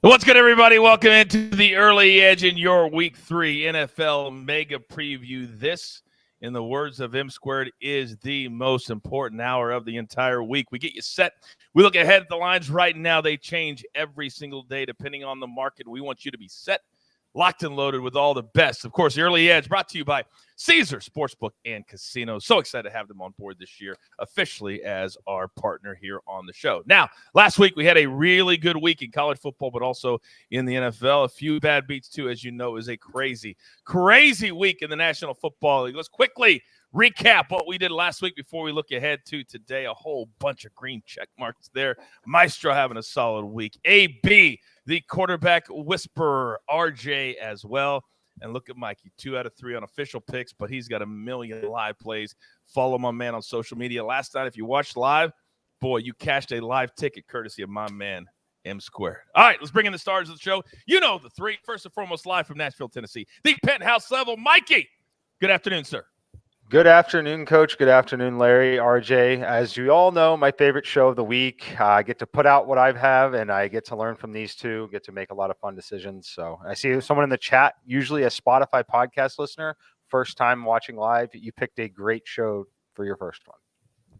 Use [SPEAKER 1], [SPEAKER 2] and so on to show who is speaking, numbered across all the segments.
[SPEAKER 1] What's good, everybody? Welcome into the Early Edge in your Week 3 NFL Mega Preview. This, in the words of M Squared, is the most important hour of the entire week. We get you set. We look ahead at the lines right now. They change every single day depending on the market. We want you to be set, locked and loaded with all the best. Of course, the Early Edge brought to you by Caesars Sportsbook and Casino. So excited to have them on board this year, officially as our partner here on the show. Now, last week we had a really good week in college football, but also in the NFL. A few bad beats, too, as you know, is a crazy week in the National Football League. Let's quickly recap what we did last week before we look ahead to today. A whole bunch of green check marks there. Maestro having a solid week. AB, the quarterback whisperer, RJ as well. And look at Mikey, 2 out of 3 on official picks, but he's got a million live plays. Follow my man on social media. Last night, if you watched live, boy, you cashed a live ticket courtesy of my man, M Squared. All right, let's bring in the stars of the show. You know the three. First and foremost, live from Nashville, Tennessee, the penthouse level, Mikey. Good afternoon, sir.
[SPEAKER 2] Good afternoon, Coach. Good afternoon, Larry, RJ. As you all know, my favorite show of the week. I get to put out what I have, and I get to learn from these two, get to make a lot of fun decisions. So I see someone in the chat, usually a Spotify podcast listener, first time watching live. You picked a great show for your first one.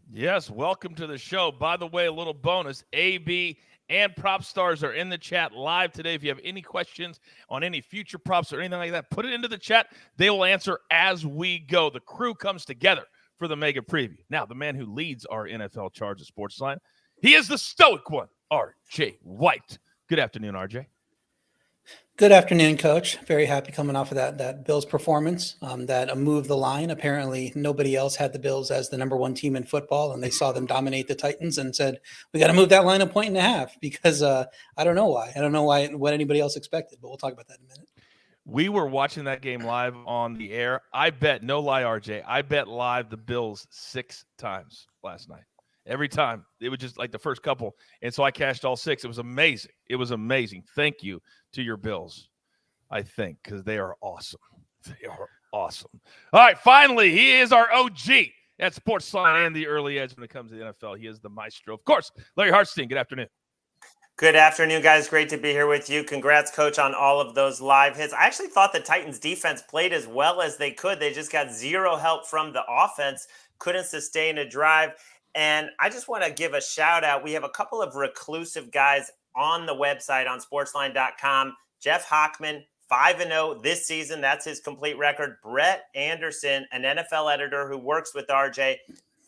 [SPEAKER 1] Yes, welcome to the show. By the way, a little bonus, AB and Prop Stars are in the chat live today. If you have any questions on any future props or anything like that, put it into the chat. They will answer as we go. The crew comes together for the Mega Preview. Now, the man who leads our NFL charge of SportsLine, he is the stoic one, R.J. White. Good afternoon, RJ.
[SPEAKER 3] Good afternoon, Coach. Very happy coming off of that Bills performance, that moved the line. Apparently, nobody else had the Bills as the number one team in football, and they saw them dominate the Titans and said, we got to move that line 1.5 points because I don't know why. I don't know what anybody else expected, but we'll talk about that in a minute.
[SPEAKER 1] We were watching that game live on the air. I bet, no lie, RJ, I bet live the Bills 6 times last night. Every time. It was just like the first couple. And so I cashed all 6. It was amazing. It was amazing. Thank you to your Bills, I think, because they are awesome. They are awesome. All right, finally, he is our OG at SportsLine and the Early Edge when it comes to the NFL. He is the maestro. Of course, Larry Hartstein, good afternoon.
[SPEAKER 4] Good afternoon, guys. Great to be here with you. Congrats, Coach, on all of those live hits. I actually thought the Titans defense played as well as they could. They just got zero help from the offense, couldn't sustain a drive. And I just want to give a shout out. We have a couple of reclusive guys on the website on sportsline.com. Jeff Hockman, 5-0 this season. That's his complete record. Brett Anderson, an NFL editor who works with RJ,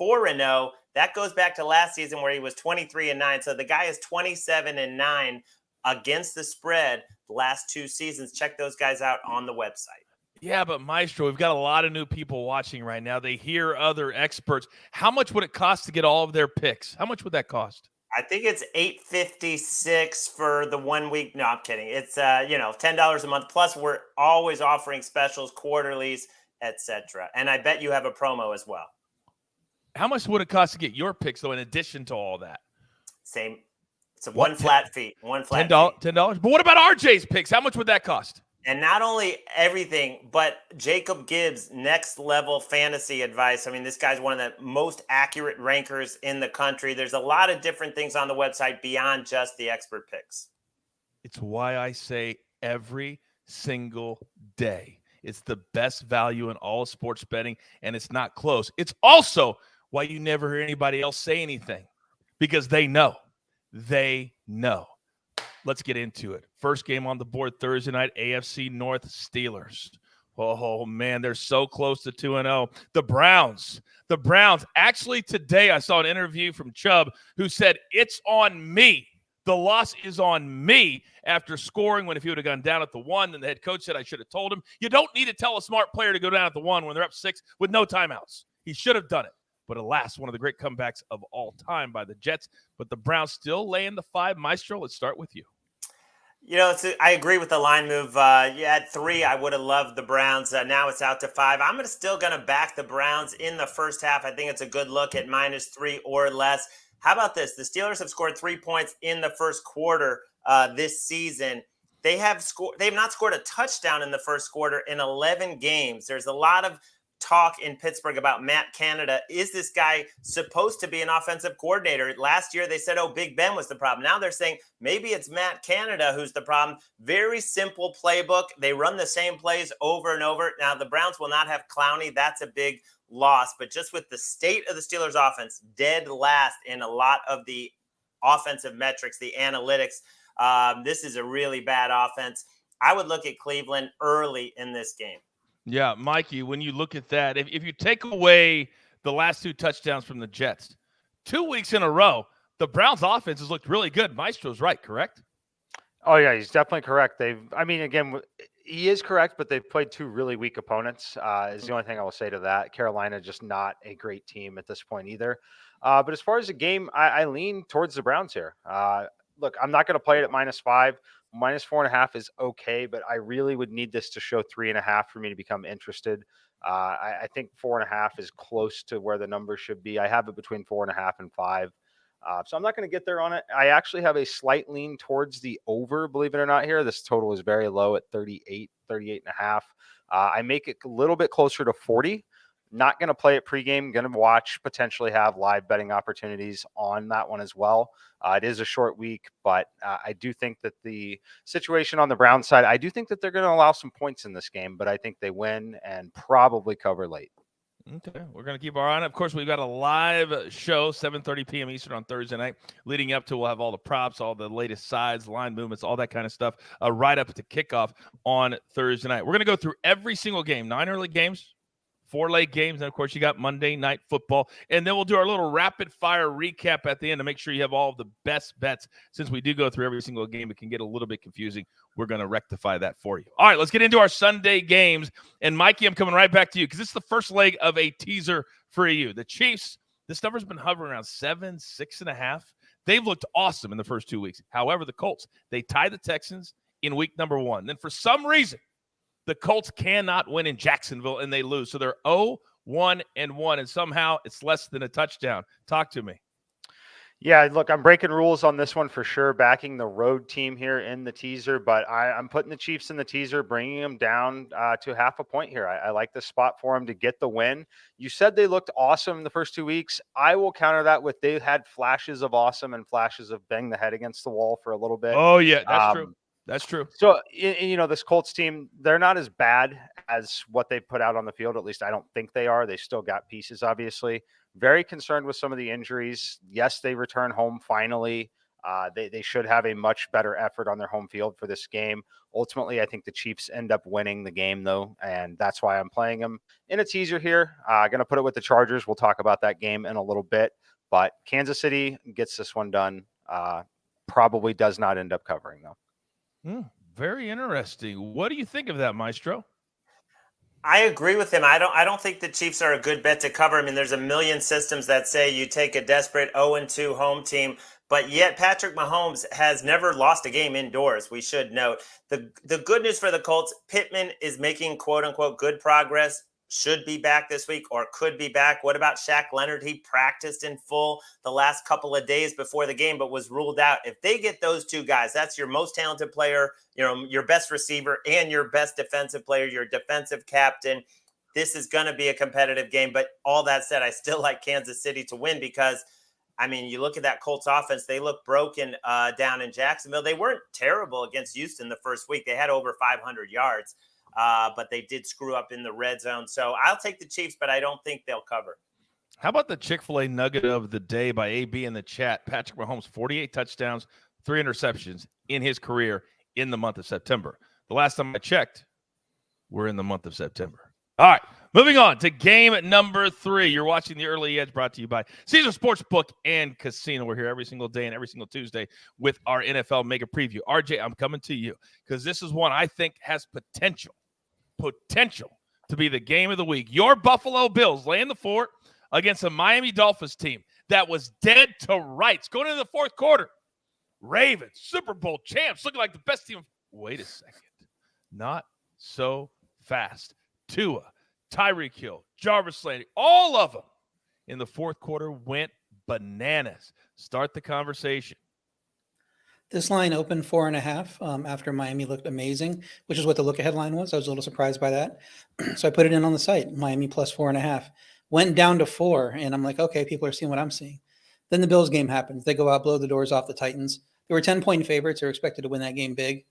[SPEAKER 4] 4-0. That goes back to last season where he was 23-9. So the guy is 27-9 against the spread the last 2 seasons. Check those guys out on the website.
[SPEAKER 1] Yeah, but Maestro, we've got a lot of new people watching right now. They hear other experts. How much would it cost to get all of their picks? How much would that cost?
[SPEAKER 4] I think it's $856 for the 1 week. No, I'm kidding. It's $10 a month. Plus, we're always offering specials, quarterlies, etc. And I bet you have a promo as well.
[SPEAKER 1] How much would it cost to get your picks, though, in addition to all that?
[SPEAKER 4] Same. It's a one flat fee.
[SPEAKER 1] $10. $10. But what about RJ's picks? How much would that cost?
[SPEAKER 4] And not only everything, but Jacob Gibbs' next level fantasy advice. I mean, this guy's one of the most accurate rankers in the country. There's a lot of different things on the website beyond just the expert picks.
[SPEAKER 1] It's why I say every single day. It's the best value in all of sports betting, and it's not close. It's also why you never hear anybody else say anything, because they know. They know. Let's get into it. First game on the board Thursday night, AFC North Steelers. Oh, man, they're so close to 2-0. The Browns. Actually, today I saw an interview from Chubb who said, it's on me. The loss is on me after scoring when if he would have gone down at the 1, then the head coach said I should have told him. You don't need to tell a smart player to go down at the 1 when they're up 6 with no timeouts. He should have done it. But alas, one of the great comebacks of all time by the Jets. But the Browns still laying the 5. Maestro, let's start with you.
[SPEAKER 4] I agree with the line move. At 3, I would have loved the Browns. Now it's out to 5. I'm still going to back the Browns in the first half. I think it's a good look at -3 or less. How about this? The Steelers have scored 3 points in the first quarter this season. They have not scored a touchdown in the first quarter in 11 games. There's a lot of talk in Pittsburgh about Matt Canada. Is this guy supposed to be an offensive coordinator? Last year, they said, oh, Big Ben was the problem. Now they're saying maybe it's Matt Canada who's the problem. Very simple playbook. They run the same plays over and over. Now, the Browns will not have Clowney. That's a big loss. But just with the state of the Steelers offense, dead last in a lot of the offensive metrics, the analytics, this is a really bad offense. I would look at Cleveland early in this game.
[SPEAKER 1] Yeah, Mikey, when you look at that, if you take away the last 2 touchdowns from the Jets, 2 weeks in a row, the Browns' offense has looked really good. Maestro's right, correct?
[SPEAKER 2] Oh, yeah, he's definitely correct. Again, he is correct, but they've played 2 really weak opponents, is the only thing I will say to that. Carolina, just not a great team at this point either. But as far as the game, I lean towards the Browns here. Look, I'm not going to play it at -5. -4.5 is okay, but I really would need this to show 3.5 for me to become interested. I think 4.5 is close to where the number should be. I have it between 4.5 and 5. So I'm not going to get there on it. I actually have a slight lean towards the over, believe it or not here. This total is very low at 38.5. I make it a little bit closer to 40. Not going to play it pregame. Going to watch, potentially have live betting opportunities on that one as well. It is a short week, but I do think that the situation on the Browns side, I do think that they're going to allow some points in this game, but I think they win and probably cover late.
[SPEAKER 1] Okay, we're going to keep our eye on it. Of course, we've got a live show, 7:30 p.m. Eastern on Thursday night. Leading up to, we'll have all the props, all the latest sides, line movements, all that kind of stuff, right up to kickoff on Thursday night. We're going to go through every single game, 9 early games, 4 late games, and of course you got Monday Night Football, and then we'll do our little rapid fire recap at the end to make sure you have all of the best bets. Since we do go through every single game, it can get a little bit confusing. We're going to rectify that for you. All right, let's get into our Sunday games, and Mikey, I'm coming right back to you because this is the first leg of a teaser for you. The Chiefs, this number's been hovering around 7, 6.5. They've looked awesome in the first 2 weeks. However, the Colts, they tied the Texans in week number 1. Then for some reason, the Colts cannot win in Jacksonville, and they lose. So they're 0-1-1, and somehow it's less than a touchdown. Talk to me.
[SPEAKER 2] Yeah, look, I'm breaking rules on this one for sure, backing the road team here in the teaser, but I'm putting the Chiefs in the teaser, bringing them down to 0.5 point here. I like this spot for them to get the win. You said they looked awesome the first 2 weeks. I will counter that with they've had flashes of awesome and flashes of bang the head against the wall for a little bit.
[SPEAKER 1] Oh, yeah, that's true. That's true.
[SPEAKER 2] So, this Colts team, they're not as bad as what they put out on the field. At least I don't think they are. They still got pieces, obviously. Very concerned with some of the injuries. Yes, they return home finally. They should have a much better effort on their home field for this game. Ultimately, I think the Chiefs end up winning the game, though, and that's why I'm playing them in a teaser here. Going to put it with the Chargers. We'll talk about that game in a little bit. But Kansas City gets this one done. Probably does not end up covering, though.
[SPEAKER 1] Very interesting. What do you think of that, Maestro?
[SPEAKER 4] I agree with him. I don't think the Chiefs are a good bet to cover. I mean, there's a million systems that say you take a desperate 0-2 home team, but yet Patrick Mahomes has never lost a game indoors. We should note the good news for the Colts. Pittman is making quote unquote good progress. Should be back this week or could be back. What about Shaq Leonard? He practiced in full the last couple of days before the game, but was ruled out. If they get those 2 guys, that's your most talented player, your best receiver and your best defensive player, your defensive captain. This is going to be a competitive game. But all that said, I still like Kansas City to win because, I mean, you look at that Colts offense, they look broken down in Jacksonville. They weren't terrible against Houston the first week. They had over 500 yards. But they did screw up in the red zone. So I'll take the Chiefs, but I don't think they'll cover.
[SPEAKER 1] How about the Chick-fil-A nugget of the day by AB in the chat? Patrick Mahomes, 48 touchdowns, 3 interceptions in his career in the month of September. The last time I checked, we're in the month of September. All right, moving on to game number 3. You're watching The Early Edge, brought to you by Caesars Sportsbook and Casino. We're here every single day and every single Tuesday with our NFL Mega Preview. RJ, I'm coming to you because this is one I think has potential to be the game of the week. Your Buffalo Bills laying the fort against a Miami Dolphins team that was dead to rights going into the fourth quarter. Ravens, Super Bowl champs, looking like the best team. Wait a second. Not so fast. Tua, Tyreek Hill, Jarvis Landry, all of them in the fourth quarter went bananas. Start the conversation.
[SPEAKER 3] This line opened 4.5 after Miami looked amazing, which is what the look ahead line was. I was a little surprised by that. So I put it in on the site, Miami plus 4.5. Went down to 4, and I'm like, okay, people are seeing what I'm seeing. Then the Bills game happens. They go out, blow the doors off the Titans. They were 10-point favorites. They were expected to win that game big.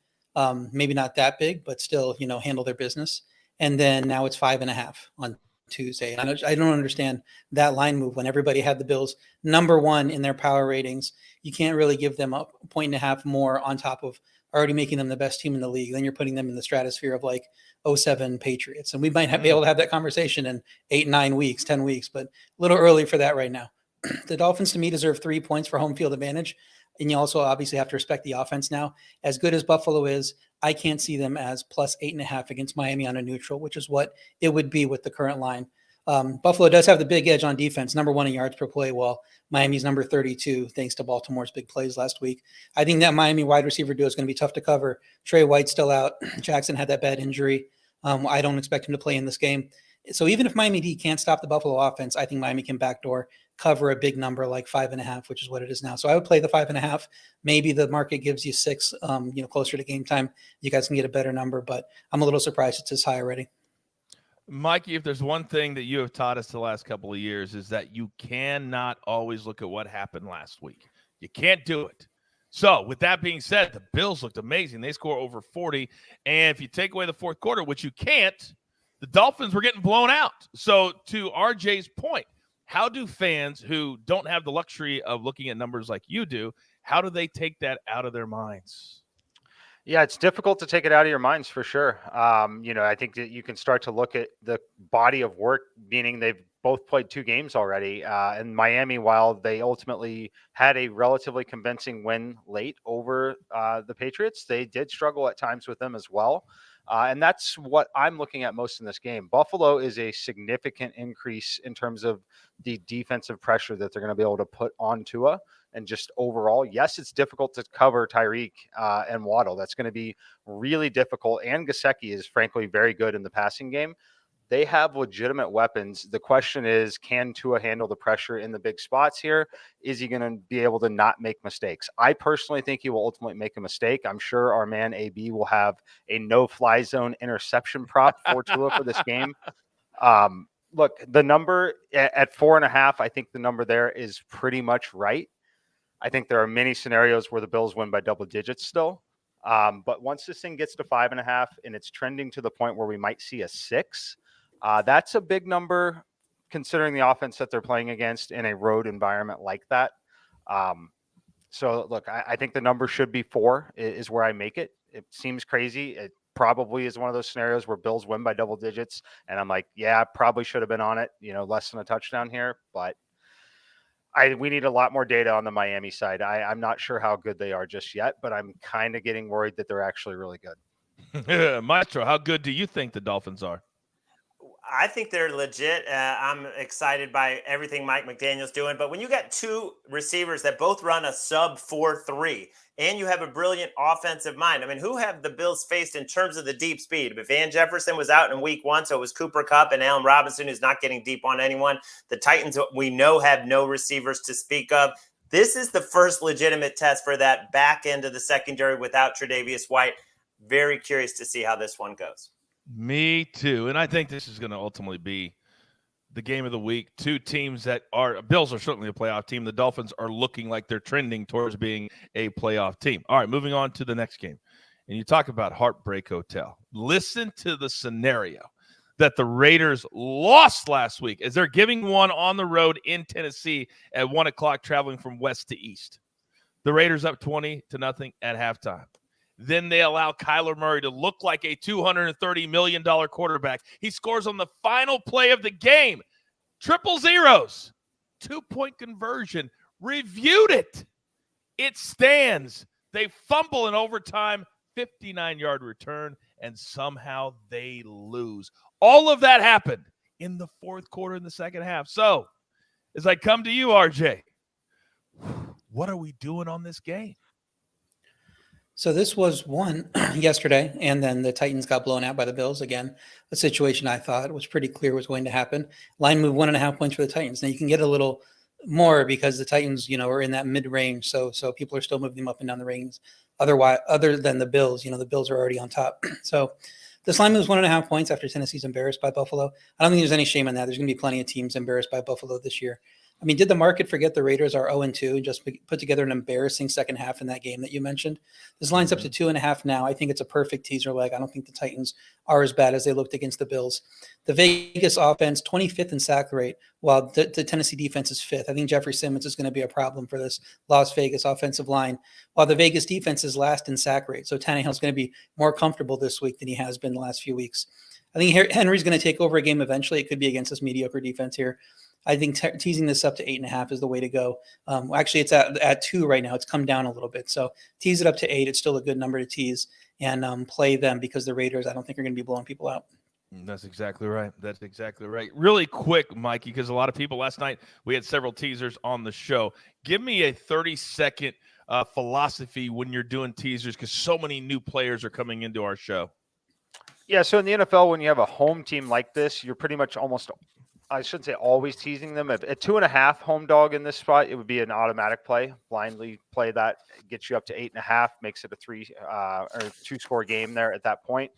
[SPEAKER 3] Maybe not that big, but still, handle their business. And then now it's 5.5 on Tuesday. And I don't understand that line move when everybody had the Bills number 1 in their power ratings. You can't really give them a 1.5 more on top of already making them the best team in the league. Then you're putting them in the stratosphere of like 07 Patriots. And we might be able to have that conversation in 8, 9 weeks, 10 weeks, but a little early for that right now. The Dolphins to me deserve 3 points for home field advantage. And you also obviously have to respect the offense now. As good as Buffalo is, I can't see them as plus 8.5 against Miami on a neutral, which is what it would be with the current line. Buffalo does have the big edge on defense, number 1 in yards per play, while Miami's number 32, thanks to Baltimore's big plays last week. I think that Miami wide receiver duo is going to be tough to cover. Trey White's still out. Jackson had that bad injury. I don't expect him to play in this game. So even if Miami D can't stop the Buffalo offense, I think Miami can backdoor cover a big number like 5.5, which is what it is now. So I would play the 5.5. Maybe the market gives you 6, closer to game time. You guys can get a better number, but I'm a little surprised it's this high already.
[SPEAKER 1] Mikey, if there's one thing that you have taught us the last couple of years is that you cannot always look at what happened last week. You can't do it. So with that being said, the Bills looked amazing. They score over 40. And if you take away the fourth quarter, which you can't, the Dolphins were getting blown out. So to RJ's point, how do fans who don't have the luxury of looking at numbers like you do, how do they take that out of their minds?
[SPEAKER 2] Yeah, it's difficult to take it out of your minds for sure. I think that you can start to look at the body of work, meaning they've both played 2 games already. And Miami, while they ultimately had a relatively convincing win late over the Patriots, they did struggle at times with them as well. And that's what I'm looking at most in this game. Buffalo is a significant increase in terms of the defensive pressure that they're going to be able to put on Tua. And just overall, yes, it's difficult to cover Tyreek and Waddle. That's going to be really difficult. And Gesicki is frankly very good in the passing game. They have legitimate weapons. The question is, can Tua handle the pressure in the big spots here? Is he going to be able to not make mistakes? I personally think he will ultimately make a mistake. I'm sure our man AB will have a no-fly zone interception prop for Tua for this game. Look, the number at 4.5, I think the number there is pretty much right. I think there are many scenarios where the Bills win by double digits still. But once this thing gets to 5.5 and it's trending to the point where we might see a 6, that's a big number considering the offense that they're playing against in a road environment like that. So look, I think the number should be 4 is where I make it. It seems crazy. It probably is one of those scenarios where Bills win by double digits. And I'm like, yeah, probably should have been on it, less than a touchdown here, but we need a lot more data on the Miami side. I'm not sure how good they are just yet, but I'm kind of getting worried that they're actually really good.
[SPEAKER 1] Maestro, how good do you think the Dolphins are?
[SPEAKER 4] I think they're legit. I'm excited by everything Mike McDaniel's doing. But when you got 2 receivers that both run a sub 4.3 and you have a brilliant offensive mind, I mean, who have the Bills faced in terms of the deep speed? But Van Jefferson was out in week 1, so it was Cooper Kupp and Allen Robinson, who's not getting deep on anyone. The Titans, we know, have no receivers to speak of. This is the first legitimate test for that back end of the secondary without Tre'Davious White. Very curious to see how this one goes.
[SPEAKER 1] Me too. And I think this is going to ultimately be the game of the week. 2 teams that are – Bills are certainly a playoff team. The Dolphins are looking like they're trending towards being a playoff team. All right, moving on to the next game. And you talk about Heartbreak Hotel. Listen to the scenario that the Raiders lost last week as they're giving one on the road in Tennessee at 1 o'clock traveling from west to east. The Raiders up 20-0 at halftime. Then they allow Kyler Murray to look like a $230 million quarterback. He scores on the final play of the game. 000. 2-point conversion. Reviewed it. It stands. They fumble in overtime. 59-yard return. And somehow they lose. All of that happened in the fourth quarter in the second half. So, as I come to you, RJ, what are we doing on this game?
[SPEAKER 3] So this was one yesterday, and then the Titans got blown out by the Bills again. A situation I thought was pretty clear was going to happen. Line move 1.5 points for the Titans. Now you can get a little More because the Titans, are in that mid-range. So people are still moving them up and down the range. Otherwise, other than the Bills, the Bills are already on top. So this line moves 1.5 points after Tennessee's embarrassed by Buffalo. I don't think there's any shame in that. There's going to be plenty of teams embarrassed by Buffalo this year. I mean, did the market forget the Raiders are 0-2 and just put together an embarrassing second half in that game that you mentioned? This line's up to 2.5 now. I think it's a perfect teaser leg. I don't think the Titans are as bad as they looked against the Bills. The Vegas offense, 25th in sack rate, while the Tennessee defense is 5th. I think Jeffrey Simmons is going to be a problem for this Las Vegas offensive line, while the Vegas defense is last in sack rate. So Tannehill's going to be more comfortable this week than he has been the last few weeks. I think Henry's going to take over a game eventually. It could be against this mediocre defense here. I think teasing this up to 8.5 is the way to go. Actually, it's at 2 right now. It's come down a little bit. So tease it up to 8. It's still a good number to tease and play them because the Raiders, I don't think, are going to be blowing people out.
[SPEAKER 1] That's exactly right. That's exactly right. Really quick, Mikey, because a lot of people last night, we had several teasers on the show. Give me a 30-second philosophy when you're doing teasers because so many new players are coming into our show.
[SPEAKER 2] Yeah, so in the NFL, when you have a home team like this, you're pretty much I shouldn't say always teasing them. At 2.5 home dog in this spot, it would be an automatic play. Blindly play that, gets you up to 8.5, makes it a 3 or 2-score game there at that point.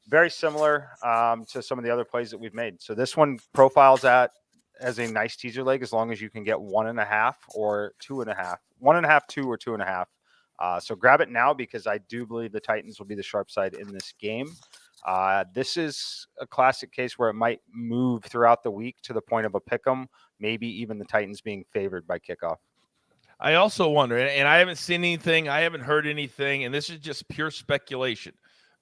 [SPEAKER 2] Very similar to some of the other plays that we've made. So this one profiles as a nice teaser leg as long as you can get 1.5 or 2.5, 1.5, 2 or 2.5. So grab it now because I do believe the Titans will be the sharp side in this game. This is a classic case where it might move throughout the week to the point of a pick'em, maybe even the Titans being favored by kickoff.
[SPEAKER 1] I also wonder, and I haven't seen anything, I haven't heard anything, and this is just pure speculation,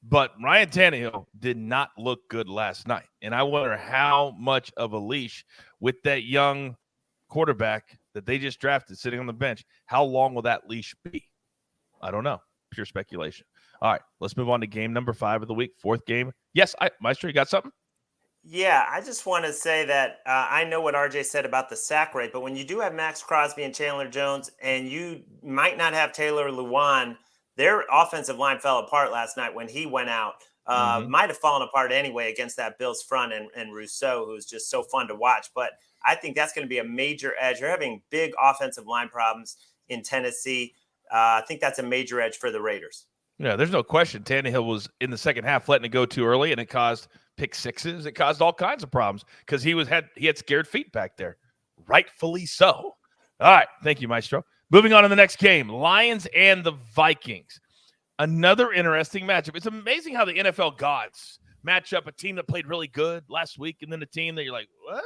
[SPEAKER 1] but Ryan Tannehill did not look good last night. And I wonder how much of a leash with that young quarterback that they just drafted sitting on the bench, how long will that leash be? I don't know. Pure speculation. All right, let's move on to game number 5 of the week, 4th game. Yes, Maestro, you got something?
[SPEAKER 4] Yeah, I just want to say that I know what RJ said about the sack rate, but when you do have Max Crosby and Chandler Jones, and you might not have Taylor Lewan, their offensive line fell apart last night when he went out. Might have fallen apart anyway against that Bills front and Rousseau, who's just so fun to watch. But I think that's going to be a major edge. You're having big offensive line problems in Tennessee. I think that's a major edge for the Raiders.
[SPEAKER 1] Yeah, there's no question. Tannehill was in the second half letting it go too early, and it caused pick sixes. It caused all kinds of problems because he had scared feet back there. Rightfully so. All right. Thank you, Maestro. Moving on to the next game, Lions and the Vikings. Another interesting matchup. It's amazing how the NFL gods match up a team that played really good last week and then a team that you're like, what?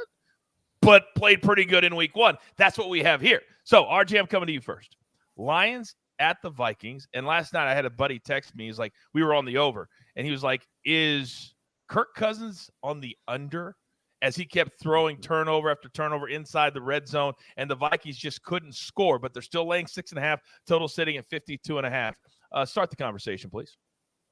[SPEAKER 1] But played pretty good in week 1. That's what we have here. So, RJ, I'm coming to you first. Lions at the Vikings. And last night I had a buddy text me. He's like, we were on the over. And he was like, is Kirk Cousins on the under? As he kept throwing turnover after turnover inside the red zone. And the Vikings just couldn't score, but they're still laying 6.5, total sitting at 52.5. Start the conversation, please.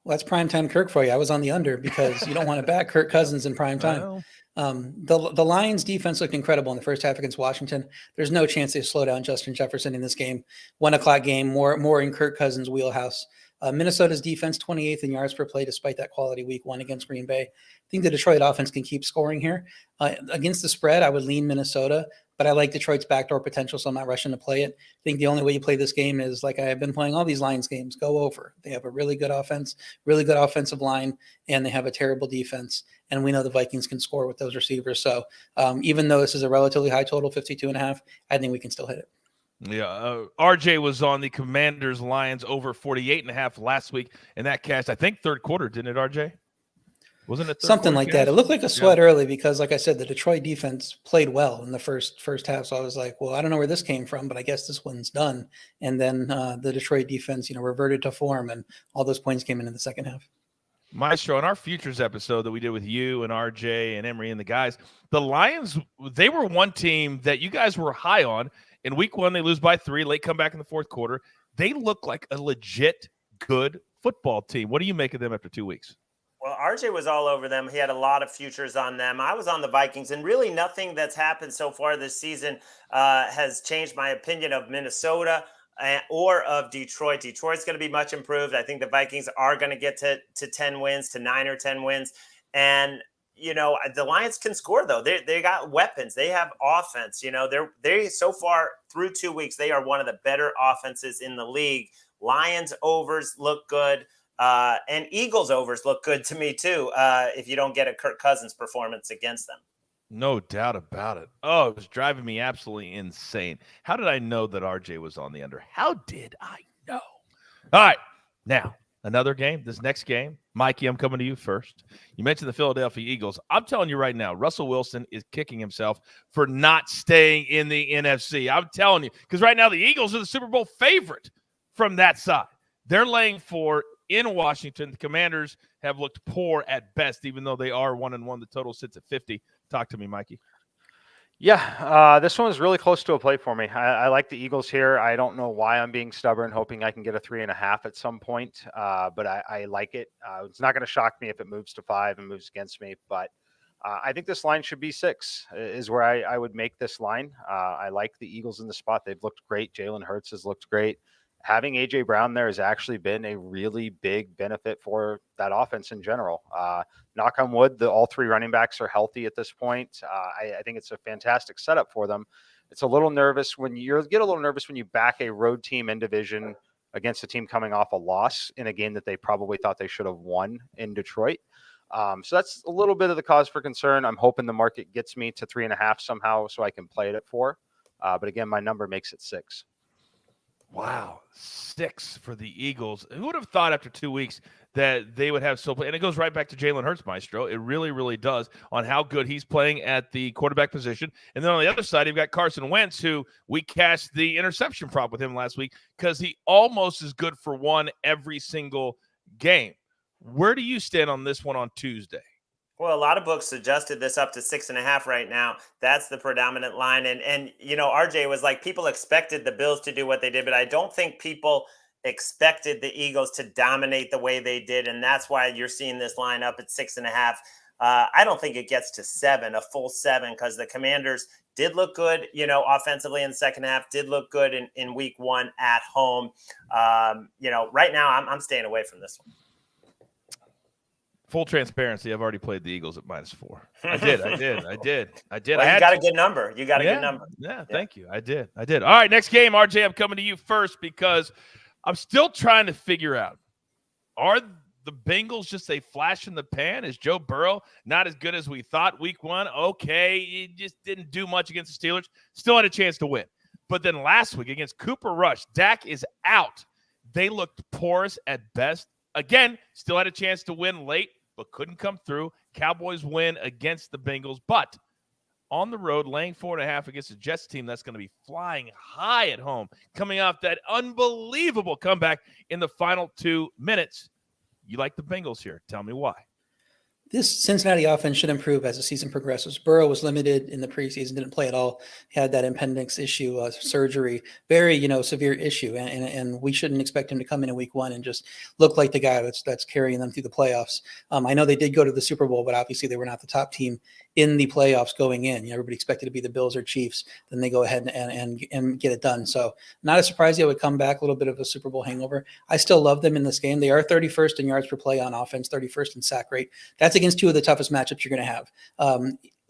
[SPEAKER 3] Well, that's primetime Kirk for you. I was on the under because you don't want to back Kirk Cousins in primetime. The Lions defense looked incredible in the first half against Washington. There's no chance they slow down Justin Jefferson in this game. 1:00 game, more in Kirk Cousins' wheelhouse. Minnesota's defense, 28th in yards per play, despite that quality week 1 against Green Bay. I think the Detroit offense can keep scoring here. Against the spread, I would lean Minnesota, but I like Detroit's backdoor potential, so I'm not rushing to play it. I think the only way you play this game is like I have been playing all these Lions games, go over. They have a really good offense, really good offensive line, and they have a terrible defense. And we know the Vikings can score with those receivers. So even though this is a relatively high total, 52.5, I think we can still hit it.
[SPEAKER 1] Yeah, RJ was on the Commanders Lions over 48.5 last week, and that cashed, I think, third quarter, didn't it, RJ? Wasn't it
[SPEAKER 3] something like that? It looked like a sweat early because, like I said, the Detroit defense played well in the first half. So I was like, well, I don't know where this came from, but I guess this one's done. And then the Detroit defense, reverted to form, and all those points came in the second half.
[SPEAKER 1] Maestro, in our futures episode that we did with you and RJ and Emery and the guys, the Lions, they were one team that you guys were high on. In week 1, they lose by 3, late comeback in the fourth quarter. They look like a legit good football team. What do you make of them after 2 weeks?
[SPEAKER 4] Well, RJ was all over them. He had a lot of futures on them. I was on the Vikings, and really nothing that's happened so far this season has changed my opinion of Minnesota or of Detroit. Detroit's going to be much improved. I think the Vikings are going to get to 10 wins, to 9 or 10 wins. And the Lions can score though. They got weapons. They have offense. They so far through 2 weeks, they are one of the better offenses in the league. Lions overs look good. And Eagles overs look good to me too. If you don't get a Kirk Cousins performance against them.
[SPEAKER 1] No doubt about it. Oh, it was driving me absolutely insane. How did I know that RJ was on the under? How did I know? All right. Now, another game. This next game. Mikey, I'm coming to you first. You mentioned the Philadelphia Eagles. I'm telling you right now, Russell Wilson is kicking himself for not staying in the NFC. I'm telling you. Because right now the Eagles are the Super Bowl favorite from that side. They're laying 4 in Washington. The Commanders have looked poor at best, even though they are 1-1. The total sits at 50. Talk to me, Mikey.
[SPEAKER 2] Yeah, this one was really close to a play for me. I like the Eagles here. I don't know why I'm being stubborn, hoping I can get a 3.5 at some point, but I like it. It's not going to shock me if it moves to 5 and moves against me, but I think this line should be 6 is where I would make this line. I like the Eagles in the spot. They've looked great. Jalen Hurts has looked great. Having A.J. Brown there has actually been a really big benefit for that offense in general. Knock on wood, all 3 running backs are healthy at this point. I think it's a fantastic setup for them. It's a little nervous when you get a little nervous when you back a road team in division against a team coming off a loss in a game that they probably thought they should have won in Detroit. So that's a little bit of the cause for concern. I'm hoping the market gets me to 3.5 somehow so I can play it at 4. But again, my number makes it 6.
[SPEAKER 1] Wow, 6 for the Eagles. Who would have thought after 2 weeks that they would have and it goes right back to Jalen Hurts, Maestro. It really, really does on how good he's playing at the quarterback position. And then on the other side, you've got Carson Wentz, who we cashed the interception prop with him last week because he almost is good for 1 every single game. Where do you stand on this one on Tuesday?
[SPEAKER 4] Well, a lot of books suggested this up to 6.5 right now. That's the predominant line. And RJ was like, people expected the Bills to do what they did, but I don't think people expected the Eagles to dominate the way they did. And that's why you're seeing this line up at 6.5. I don't think it gets to 7, a full 7, because the Commanders did look good, offensively in the second half, did look good in week 1 at home. Right now I'm staying away from this one.
[SPEAKER 1] Full transparency, I've already played the Eagles at -4. I did.
[SPEAKER 4] Well,
[SPEAKER 1] You
[SPEAKER 4] got a good number. You got a good number.
[SPEAKER 1] Yeah, thank you. I did. All right, next game, RJ, I'm coming to you first because I'm still trying to figure out, are the Bengals just a flash in the pan? Is Joe Burrow not as good as we thought week 1? Okay, he just didn't do much against the Steelers. Still had a chance to win. But then last week against Cooper Rush, Dak is out. They looked porous at best. Again, still had a chance to win late, but couldn't come through. Cowboys win against the Bengals, but on the road, laying 4.5 against a Jets team that's going to be flying high at home, coming off that unbelievable comeback in the final 2 minutes. You like the Bengals here. Tell me why.
[SPEAKER 3] This Cincinnati offense should improve as the season progresses. Burrow was limited in the preseason, didn't play at all. He had that appendix issue, surgery, very, severe issue. And we shouldn't expect him to come in week 1 and just look like the guy that's carrying them through the playoffs. I know they did go to the Super Bowl, but obviously they were not the top team in the playoffs going in. Everybody expected to be the Bills or Chiefs. Then they go ahead and get it done. So not a surprise they would come back, a little bit of a Super Bowl hangover. I still love them in this game. They are 31st in yards per play on offense, 31st in sack rate. That's against 2 of the toughest matchups you're going to have.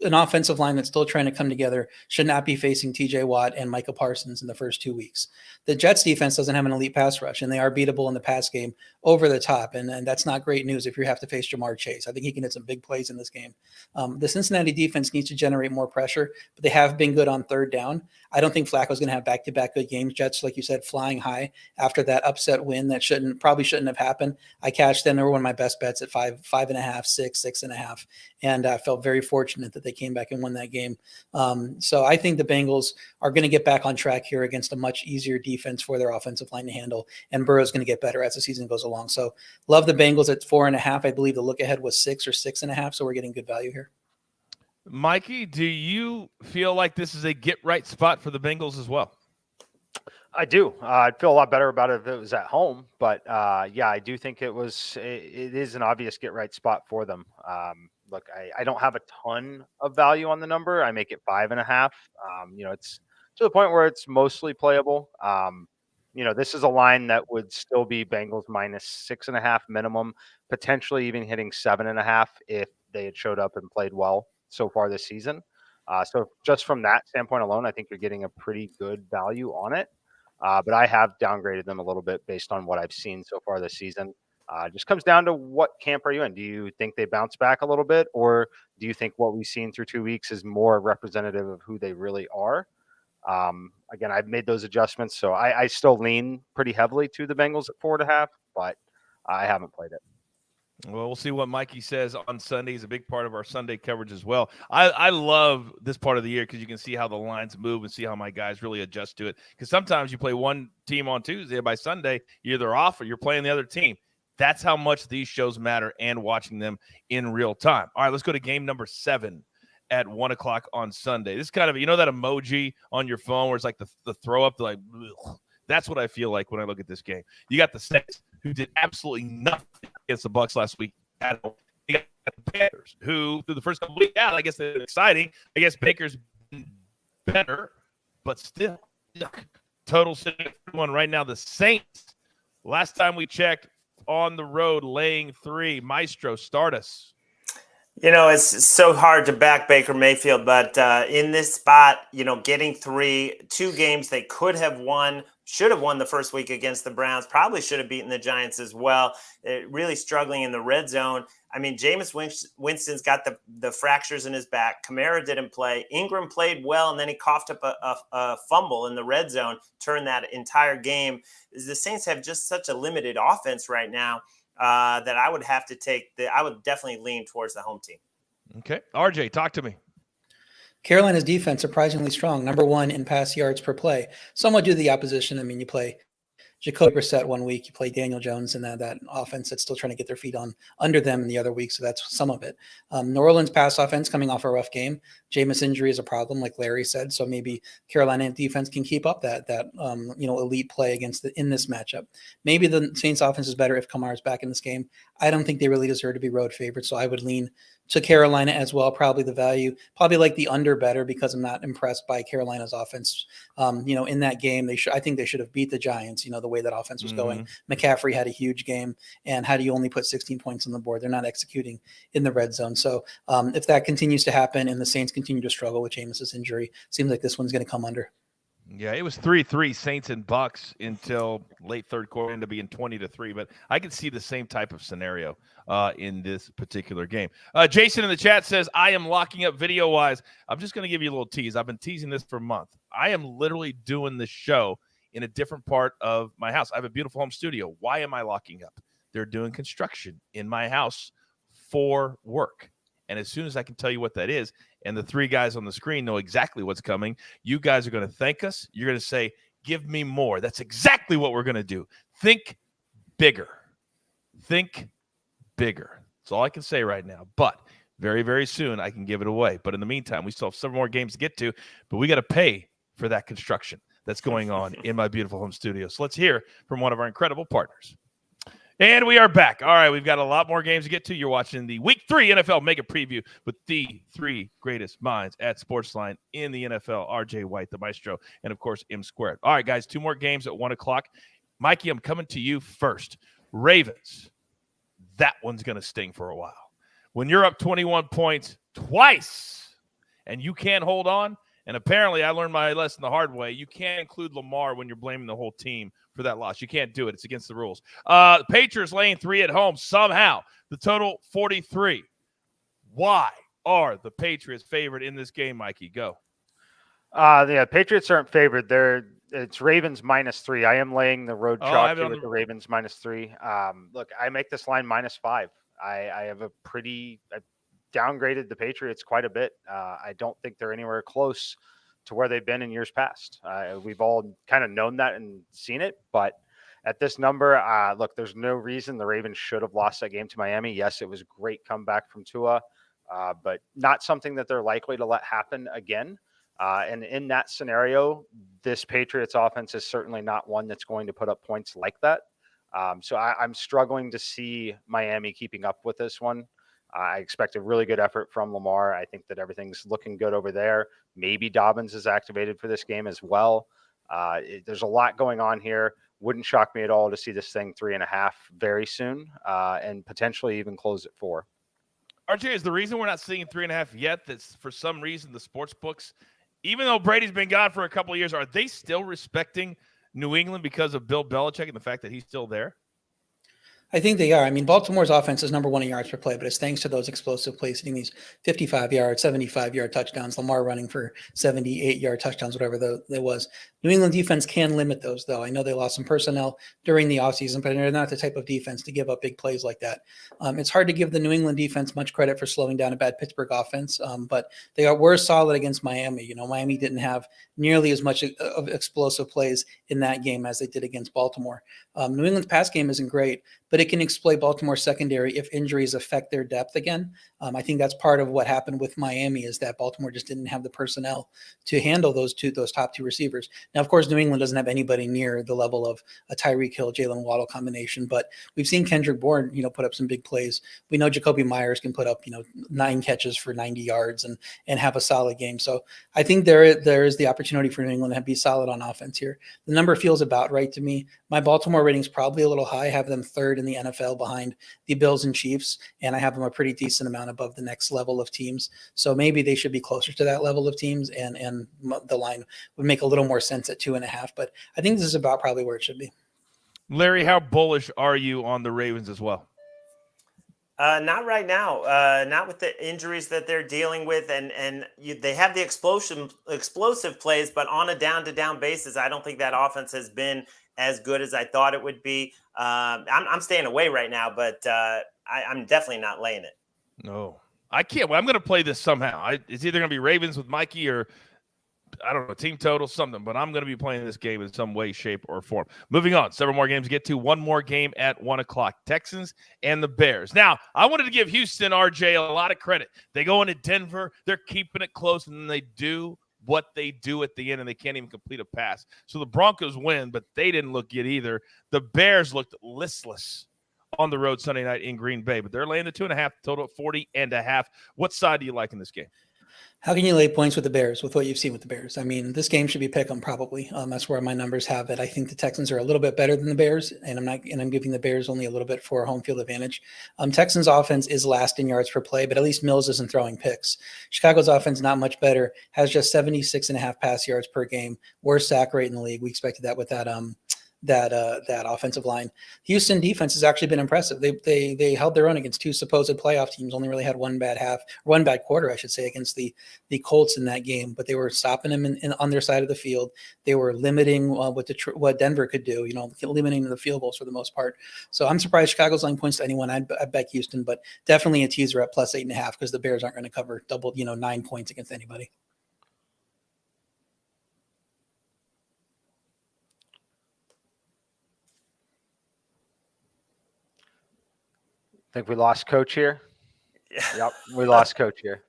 [SPEAKER 3] An offensive line that's still trying to come together should not be facing TJ Watt and Micah Parsons in the first 2 weeks. The Jets defense doesn't have an elite pass rush, and they are beatable in the pass game over the top. And that's not great news if you have to face Jamar Chase. I think he can hit some big plays in this game. The Cincinnati defense needs to generate more pressure, but they have been good on 3rd down. I don't think Flacco's going to have back-to-back good games. Jets, like you said, flying high after that upset win that probably shouldn't have happened. I cashed them. They were one of my best bets at 5.5, 6, 6.5, and I felt very fortunate that they came back and won that game. So I think the Bengals are going to get back on track here against a much easier defense for their offensive line to handle, and Burrow's going to get better as the season goes along. So love the Bengals at 4.5. I believe the look ahead was 6 or 6.5, so we're getting good value here.
[SPEAKER 1] Mikey, do you feel like this is a get-right spot for the Bengals as well?
[SPEAKER 2] I do. I'd feel a lot better about it if it was at home, but I do think it is an obvious get-right spot for them. Look, I don't have a ton of value on the number. I make it 5.5. It's to the point where it's mostly playable. This is a line that would still be Bengals -6.5 minimum, potentially even hitting 7.5 if they had showed up and played well so far this season. So just from that standpoint alone, I think you're getting a pretty good value on it. But I have downgraded them a little bit based on what I've seen so far this season. Just comes down to what camp are you in? Do you think they bounce back a little bit, or do you think what we've seen through 2 weeks is more representative of who they really are? Again, I've made those adjustments, so I still lean pretty heavily to the Bengals at 4.5, but I haven't played it.
[SPEAKER 1] Well, we'll see what Mikey says on Sunday. He's a big part of our Sunday coverage as well. I love this part of the year because you can see how the lines move and see how my guys really adjust to it. Because sometimes you play one team on Tuesday, by Sunday, you're either off or you're playing the other team. That's how much these shows matter and watching them in real time. All right, let's go to game number 7 at 1 o'clock on Sunday. This is kind of, you know, that emoji on your phone where it's like the throw up, like, ugh. That's what I feel like when I look at this game. You got the Saints, who did absolutely nothing against the Bucs last week at home. You got the Panthers, who through the first couple weeks, I guess they're exciting. I guess Baker's better, but still, total sitting at 1 right now. The Saints, last time we checked, on the road, laying 3. Maestro, start us.
[SPEAKER 4] You know, it's so hard to back Baker Mayfield, but in this spot, you know, getting 2 games they could have won, should have won the first week against the Browns, probably should have beaten the Giants as well. Really struggling in the red zone. I mean, Jameis Winston's got the fractures in his back. Kamara didn't play. Ingram played well, and then he coughed up a fumble in the red zone, turned that entire game. The Saints have just such a limited offense right now. That I would have to I would definitely lean towards the home team.
[SPEAKER 1] Okay. RJ, talk to me.
[SPEAKER 3] Carolina's defense surprisingly strong, number 1 in pass yards per play. Somewhat due to the opposition. I mean, you play Jacoby Brissett one week, you play Daniel Jones, and that offense that's still trying to get their feet on under them in the other week. So that's some of it. New Orleans pass offense coming off a rough game. Jameis injury is a problem, like Larry said. So maybe Carolina defense can keep up that elite play in this matchup. Maybe the Saints offense is better if Kamara's back in this game. I don't think they really deserve to be road favorites, so I would lean to Carolina as well. Probably the value, probably like the under better because I'm not impressed by Carolina's offense. In that game, I think they should have beat the Giants. You know, the way that offense was going. McCaffrey had a huge game, and how do you only put 16 points on the board? They're not executing in the red zone. So if that continues to happen and the Saints continue to struggle with Jameis's injury, seems like this one's going to come under.
[SPEAKER 1] Yeah, it was 3-3 Saints and Bucks until late third quarter, ended up being 20-3. But I could see the same type of scenario in this particular game. Jason in the chat says, I am locking up video-wise. I'm just going to give you a little tease. I've been teasing this for a month. I am literally doing the show in a different part of my house. I have a beautiful home studio. Why am I locking up? They're doing construction in my house for work. And as soon as I can tell you what that is, and the 3 guys on the screen know exactly what's coming, you guys are going to thank us. You're going to say, give me more. That's exactly what we're going to do. Think bigger. Think bigger. That's all I can say right now. But very, very soon I can give it away. But in the meantime, we still have several more games to get to, but we got to pay for that construction that's going on in my beautiful home studio. So let's hear from one of our incredible partners. And we are back. All right, we've got a lot more games to get to. You're watching the Week 3 NFL Mega Preview with the 3 greatest minds at SportsLine in the NFL, R.J. White, the Maestro, and, of course, M Squared. All right, guys, 2 more games at 1 o'clock. Mikey, I'm coming to you first. Ravens, that one's going to sting for a while. When you're up 21 points twice and you can't hold on, and apparently I learned my lesson the hard way, you can't include Lamar when you're blaming the whole team for that loss. You can't do it. It's against the rules. The Patriots laying 3 at home somehow. The total 43. Why are the Patriots favored in this game, Mikey? Go.
[SPEAKER 2] Yeah, Patriots aren't favored. It's Ravens -3. I am laying the road chalk here with the Ravens -3. Look, I make this line -5. I have I've downgraded the Patriots quite a bit. I don't think they're anywhere close to where they've been in years past. We've all kind of known that and seen it, but at this number, look, there's no reason the Ravens should have lost that game to Miami. Yes, it was a great comeback from Tua, but not something that they're likely to let happen again. And in that scenario, this Patriots offense is certainly not one that's going to put up points like that. So I'm struggling to see Miami keeping up with this one. I expect a really good effort from Lamar. I think that everything's looking good over there. Maybe Dobbins is activated for this game as well. There's a lot going on here. Wouldn't shock me at all to see this thing 3.5 very soon, and potentially even close at 4.
[SPEAKER 1] RJ, is the reason we're not seeing 3.5 yet that's for some reason the sports books, even though Brady's been gone for a couple of years, are they still respecting New England because of Bill Belichick and the fact that he's still there?
[SPEAKER 3] I think they are. I mean, Baltimore's offense is number one in yards per play, but it's thanks to those explosive plays, hitting these 55-yard, 75-yard touchdowns. Lamar running for 78-yard touchdowns, whatever that was. New England defense can limit those, though. I know they lost some personnel during the offseason, but they're not the type of defense to give up big plays like that. It's hard to give the New England defense much credit for slowing down a bad Pittsburgh offense, but they were solid against Miami. You know, Miami didn't have nearly as much of explosive plays in that game as they did against Baltimore. New England's pass game isn't great, but it can exploit Baltimore's secondary if injuries affect their depth again. I think that's part of what happened with Miami is that Baltimore just didn't have the personnel to handle those top two receivers. Now, of course, New England doesn't have anybody near the level of a Tyreek Hill, Jalen Waddle combination, but we've seen Kendrick Bourne, put up some big plays. We know Jacoby Myers can put up, 9 catches for 90 yards and have a solid game. So I think there is the opportunity for New England to be solid on offense here. The number feels about right to me. My Baltimore rating's probably a little high. I have them third in the NFL behind the Bills and Chiefs, and I have them a pretty decent amount above the next level of teams. So maybe they should be closer to that level of teams, and the line would make a little more sense at 2.5. But I think this is about probably where it should be.
[SPEAKER 1] Larry, how bullish are you on the Ravens as well?
[SPEAKER 4] Not right now. Not with the injuries that they're dealing with, and they have the explosive plays, but on a down-to-down basis, I don't think that offense has been as good as I thought it would be. I'm staying away right now, but I'm definitely not laying it.
[SPEAKER 1] No, I can't. Well, I'm going to play this somehow. It's either going to be Ravens with Mikey or I don't know, team total, something, but I'm going to be playing this game in some way, shape, or form. Moving on, several more games to get to. One more game at 1 o'clock, Texans and the Bears. Now, I wanted to give Houston, RJ, a lot of credit. They go into Denver, they're keeping it close, and then they do what they do at the end, and they can't even complete a pass. So the Broncos win, but they didn't look good either. The Bears looked listless on the road Sunday night in Green Bay, but they're laying the 2.5, total at 40.5. What side do you like in this game?
[SPEAKER 3] How can you lay points with the Bears with what you've seen with the Bears? I mean, this game should be pick 'em probably. That's where my numbers have it. I think the Texans are a little bit better than the Bears, and I'm giving the Bears only a little bit for home field advantage. Texans offense is last in yards per play, but at least Mills isn't throwing picks. Chicago's offense not much better, has just 76.5 pass yards per game, worst sack rate in the league. We expected that with that offensive line. Houston defense has actually been impressive. They held their own against two supposed playoff teams, only really had one bad quarter, I should say, against the Colts in that game, but they were stopping them on their side of the field. They were limiting what Denver could do, limiting the field goals for the most part. So I'm surprised Chicago's line points to anyone. I'd bet Houston, but definitely a teaser at plus 8.5 because the Bears aren't going to cover 9 points against anybody.
[SPEAKER 2] Think we lost coach here?
[SPEAKER 4] Yeah.
[SPEAKER 2] Yep, we lost coach here.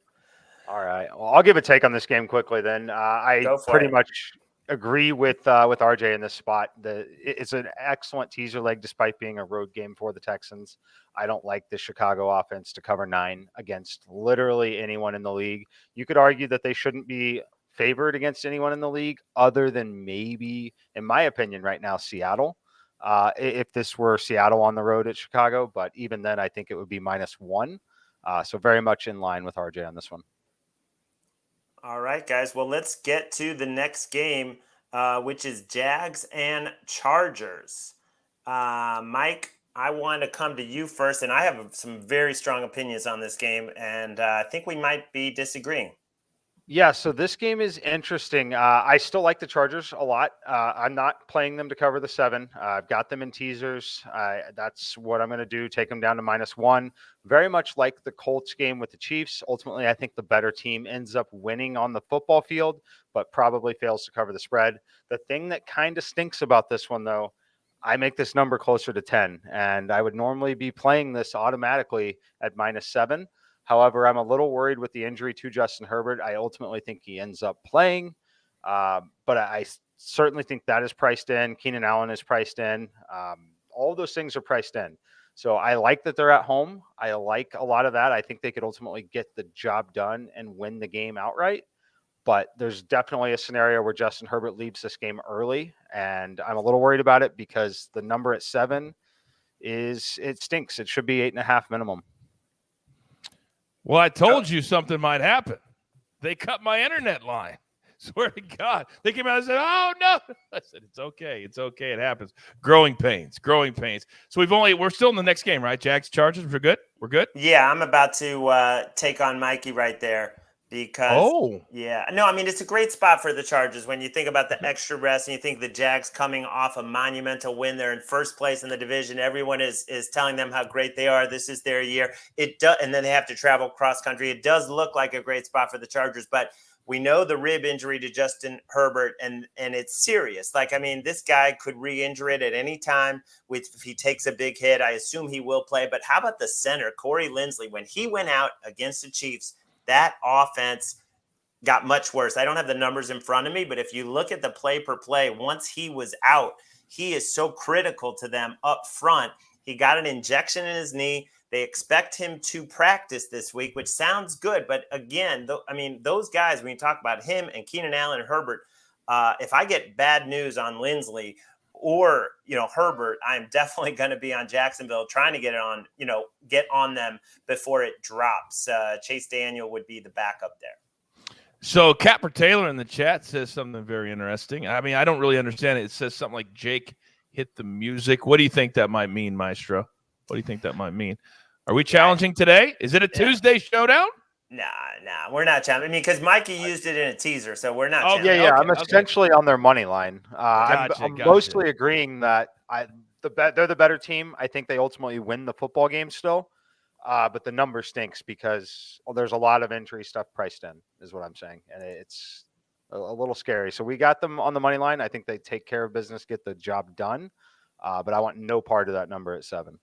[SPEAKER 2] All right. Well, I'll give a take on this game quickly then. I pretty much agree with RJ in this spot. It's an excellent teaser leg despite being a road game for the Texans. I don't like the Chicago offense to cover 9 against literally anyone in the league. You could argue that they shouldn't be favored against anyone in the league other than maybe, in my opinion right now, Seattle. If this were Seattle on the road at Chicago, but even then I think it would be -1. So very much in line with RJ on this one.
[SPEAKER 4] All right, guys. Well, let's get to the next game, which is Jags and Chargers. Mike, I want to come to you first, and I have some very strong opinions on this game, and I think we might be disagreeing.
[SPEAKER 2] Yeah, so this game is interesting. I still like the Chargers a lot. I'm not playing them to cover the 7. I've got them in teasers. That's what I'm going to do, take them down to -1. Very much like the Colts game with the Chiefs. Ultimately, I think the better team ends up winning on the football field, but probably fails to cover the spread. The thing that kind of stinks about this one, though, I make this number closer to 10, and I would normally be playing this automatically at -7. However, I'm a little worried with the injury to Justin Herbert. I ultimately think he ends up playing, but I certainly think that is priced in. Keenan Allen is priced in. All of those things are priced in. So I like that they're at home. I like a lot of that. I think they could ultimately get the job done and win the game outright. But there's definitely a scenario where Justin Herbert leaves this game early, and I'm a little worried about it because the number at 7 it stinks. It should be 8.5 minimum.
[SPEAKER 1] Well, I told you something might happen. They cut my internet line. Swear to God. They came out and said, oh, no. I said, it's okay. It's okay. It happens. Growing pains. So we're still in the next game, right? Jags, Chargers, we're good? We're good?
[SPEAKER 4] Yeah, I'm about to take on Mikey right there because, it's a great spot for the Chargers when you think about the extra rest and you think the Jags coming off a monumental win. They're in first place in the division. Everyone is telling them how great they are. This is their year. And then they have to travel cross country. It does look like a great spot for the Chargers, but we know the rib injury to Justin Herbert, and it's serious. This guy could re-injure it at any time if he takes a big hit. I assume he will play. But how about the center, Corey Linsley? When he went out against the Chiefs, that offense got much worse. I don't have the numbers in front of me, but if you look at the play-per-play, once he was out, he is so critical to them up front. He got an injection in his knee. They expect him to practice this week, which sounds good. But again, those guys, when you talk about him and Keenan Allen and Herbert, if I get bad news on Linsley or, Herbert, I'm definitely going to be on Jacksonville trying to get on them before it drops. Chase Daniel would be the backup there.
[SPEAKER 1] So Capper Taylor in the chat says something very interesting. I don't really understand it. It says something like Jake hit the music. What do you think that might mean, Maestro? What do you think that might mean? Are we challenging today? Is it a Tuesday showdown?
[SPEAKER 4] Nah, we're not challenging. Because Mikey used it in a teaser, so we're not challenging.
[SPEAKER 2] Yeah. I'm essentially on their money line. I'm mostly agreeing that they're the better team. I think they ultimately win the football game still, but the number stinks because there's a lot of injury stuff priced in, is what I'm saying, and it's a little scary. So we got them on the money line. I think they take care of business, get the job done, but I want no part of that number at 7.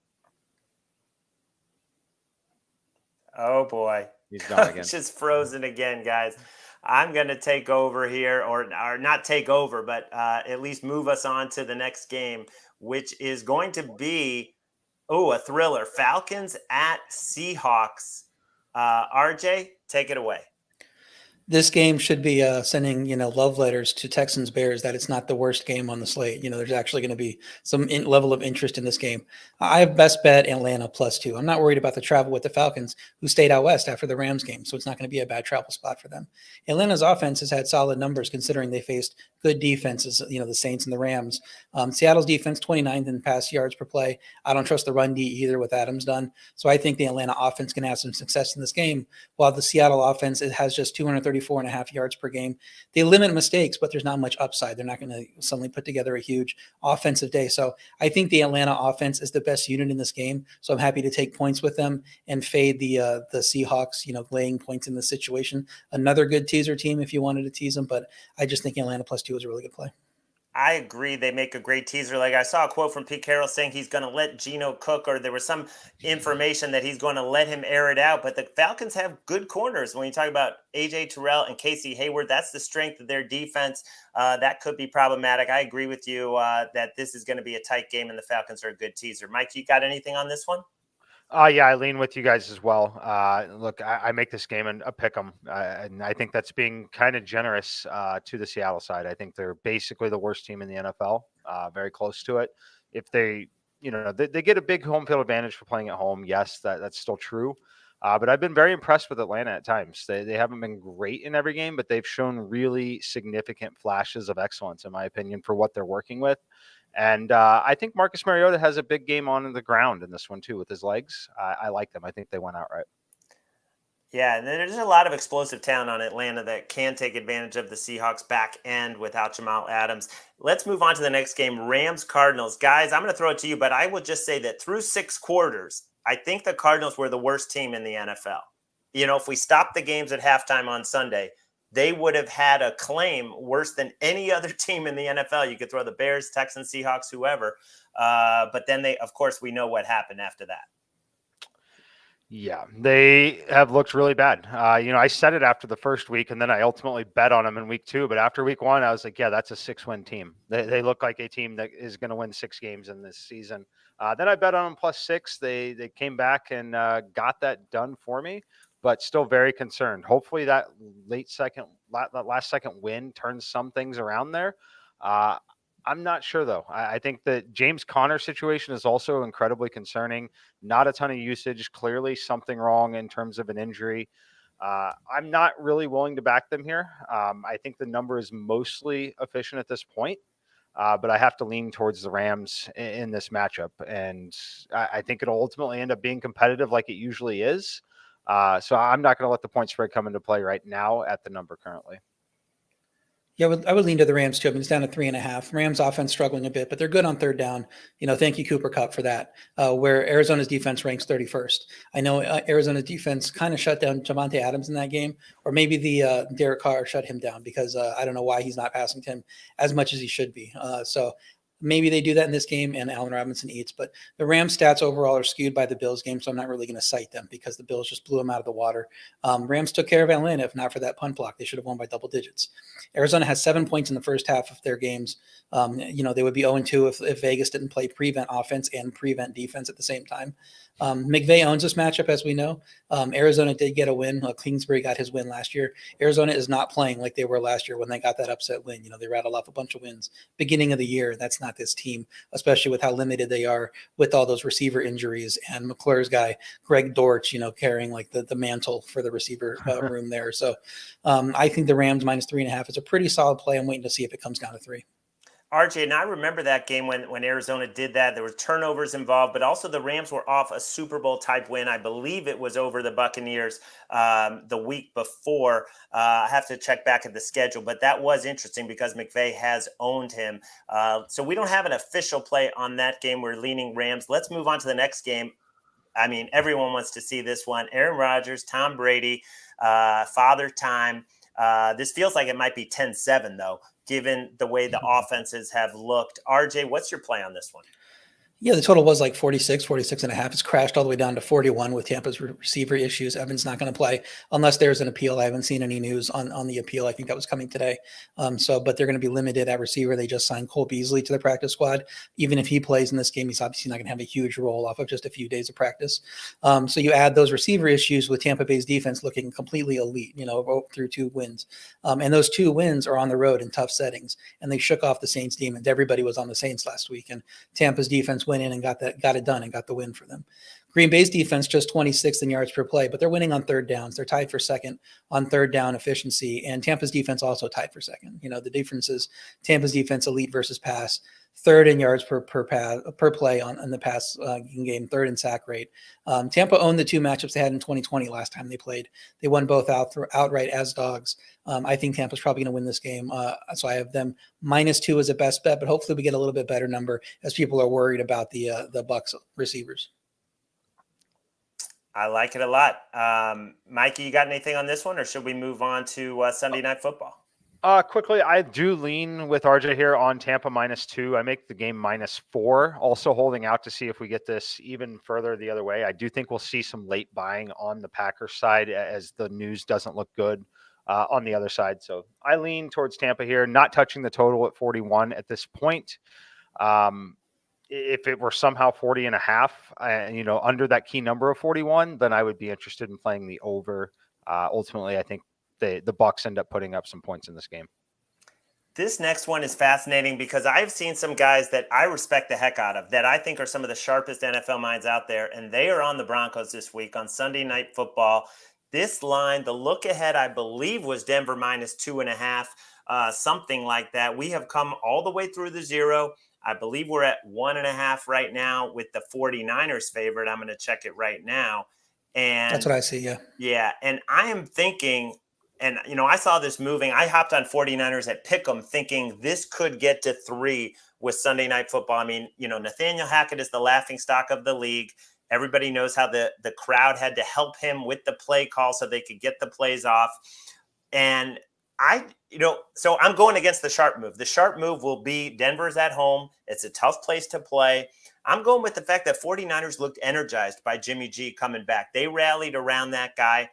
[SPEAKER 4] Oh, boy.
[SPEAKER 2] He's done again.
[SPEAKER 4] Just frozen again, guys. I'm going to take over here, or not take over, but at least move us on to the next game, which is going to be, a thriller. Falcons at Seahawks. RJ, take it away.
[SPEAKER 3] This game should be sending, love letters to Texans Bears that it's not the worst game on the slate. There's actually going to be some level of interest in this game. I have best bet Atlanta +2. I'm not worried about the travel with the Falcons, who stayed out west after the Rams game, so it's not going to be a bad travel spot for them. Atlanta's offense has had solid numbers considering they faced good defenses, the Saints and the Rams. Seattle's defense, 29th in pass yards per play. I don't trust the run D either with Adams done. So I think the Atlanta offense can have some success in this game, while the Seattle offense has just 234.5 yards per game. They limit mistakes, but there's not much upside. They're not going to suddenly put together a huge offensive day. So I think the Atlanta offense is the best unit in this game. So I'm happy to take points with them and fade the Seahawks, laying points in this situation. Another good teaser team if you wanted to tease them, but I just think Atlanta +2 is a really good play.
[SPEAKER 4] I agree. They make a great teaser. Like I saw a quote from Pete Carroll saying he's going to let Geno cook, or there was some information that he's going to let him air it out. But the Falcons have good corners. When you talk about A.J. Terrell and Casey Hayward, that's the strength of their defense. That could be problematic. I agree with you that this is going to be a tight game and the Falcons are a good teaser. Mike, you got anything on this one?
[SPEAKER 2] I lean with you guys as well. Look, I make this game a pick 'em, and I think that's being kind of generous to the Seattle side. I think they're basically the worst team in the NFL, very close to it. If they, they get a big home field advantage for playing at home. Yes, that's still true. But I've been very impressed with Atlanta at times. They haven't been great in every game, but they've shown really significant flashes of excellence, in my opinion, for what they're working with. And I think Marcus Mariota has a big game on the ground in this one, too, with his legs. I like them. I think they went outright.
[SPEAKER 4] Yeah, and there's a lot of explosive talent on Atlanta that can take advantage of the Seahawks back end without Jamal Adams. Let's move on to the next game, Rams-Cardinals. Guys, I'm going to throw it to you, but I will just say that through 6 quarters, I think the Cardinals were the worst team in the NFL. If we stopped the games at halftime on Sunday, they would have had a claim worse than any other team in the NFL. You could throw the Bears, Texans, Seahawks, whoever. But then of course, we know what happened after that.
[SPEAKER 2] Yeah, they have looked really bad. I said it after the first week, and then I ultimately bet on them in week 2. But after week 1, I was like, yeah, that's a 6-win team. They look like a team that is going to win 6 games in this season. Then I bet on them +6. They came back and got that done for me, but still very concerned. Hopefully that last second win turns some things around there. I'm not sure, though. I think that James Conner situation is also incredibly concerning. Not a ton of usage. Clearly something wrong in terms of an injury. I'm not really willing to back them here. I think the number is mostly efficient at this point, but I have to lean towards the Rams in this matchup. And I think it'll ultimately end up being competitive like it usually is. So I'm not going to let the point spread come into play right now at the number currently.
[SPEAKER 3] Yeah, I would lean to the Rams too. I mean, it's down to 3.5. Rams offense struggling a bit, but they're good on third down. Thank you, Cooper Kupp, for that. Where Arizona's defense ranks 31st. I know Arizona's defense kind of shut down Javonte Adams in that game, or maybe the Derek Carr shut him down because I don't know why he's not passing to him as much as he should be. So maybe they do that in this game and Allen Robinson eats, but the Rams stats overall are skewed by the Bills game. So I'm not really going to cite them because the Bills just blew them out of the water. Rams took care of Atlanta. If not for that punt block, they should have won by double digits. Arizona has 7 points in the first half of their games. They would be 0-2 if Vegas didn't play prevent offense and prevent defense at the same time. McVay owns this matchup, as we know. Arizona did get a win. Kingsbury got his win last year. Arizona is not playing like they were last year when they got that upset win. They rattled off a bunch of wins beginning of the year. That's not this team, especially with how limited they are with all those receiver injuries and McClure's guy, Greg Dortch, carrying like the mantle for the receiver room there. So I think the Rams minus 3.5 is a pretty solid play. I'm waiting to see if it comes down to 3.
[SPEAKER 4] RJ, and I remember that game when Arizona did that. There were turnovers involved, but also the Rams were off a Super Bowl type win. I believe it was over the Buccaneers the week before. I have to check back at the schedule, but that was interesting because McVay has owned him. So we don't have an official play on that game. We're leaning Rams. Let's move on to the next game. I mean, everyone wants to see this one. Aaron Rodgers, Tom Brady, father time. This feels like it might be 10-7, though, given the way the offenses have looked. RJ, what's your play on this one?
[SPEAKER 3] Yeah, the total was like 46 and a half. It's crashed all the way down to 41 with Tampa's receiver issues. Evans not going to play unless there's an appeal. I haven't seen any news on the appeal. I think that was coming today. But they're going to be limited at receiver. They just signed Cole Beasley to the practice squad. Even if he plays in this game, he's obviously not going to have a huge role off of just a few days of practice. So you add those receiver issues with Tampa Bay's defense looking completely elite, through 2 wins. And those 2 wins are on the road in tough settings. And they shook off the Saints demons. Everybody was on the Saints last week. And Tampa's defense went in and got it done and got the win for them. Green Bay's defense just 26th in yards per play, but they're winning on third downs. They're tied for second on third down efficiency, and Tampa's defense also tied for second. The difference is Tampa's defense elite versus pass, third in yards per play on the pass game, third in sack rate. Tampa owned the 2 matchups they had in 2020 last time they played. They won both outright as dogs. I think Tampa's probably going to win this game. So I have them -2 as a best bet, but hopefully we get a little bit better number as people are worried about the Bucs receivers.
[SPEAKER 4] I like it a lot. Mikey, you got anything on this one, or should we move on to Sunday Night Football?
[SPEAKER 2] Quickly, I do lean with RJ here on Tampa -2. I make the game -4, also holding out to see if we get this even further the other way. I do think we'll see some late buying on the Packers side as the news doesn't look good on the other side. So I lean towards Tampa here, not touching the total at 41 at this point. If it were somehow 40.5, under that key number of 41, then I would be interested in playing the over. Ultimately, I think the Bucs end up putting up some points in this game.
[SPEAKER 4] This next one is fascinating because I've seen some guys that I respect the heck out of that I think are some of the sharpest NFL minds out there, and they are on the Broncos this week on Sunday Night Football. This line, the look ahead, I believe, was Denver -2.5, something like that. We have come all the way through the 0. I believe we're at 1.5 right now with the 49ers favorite. I'm going to check it right now. And
[SPEAKER 3] that's what I see. Yeah.
[SPEAKER 4] Yeah. And I am thinking, and I saw this moving. I hopped on 49ers at Pick'em thinking this could get to 3 with Sunday Night Football. I mean, Nathaniel Hackett is the laughingstock of the league. Everybody knows how the crowd had to help him with the play call so they could get the plays off. And so I'm going against the sharp move. The sharp move will be Denver's at home. It's a tough place to play. I'm going with the fact that 49ers looked energized by Jimmy G coming back. They rallied around that guy,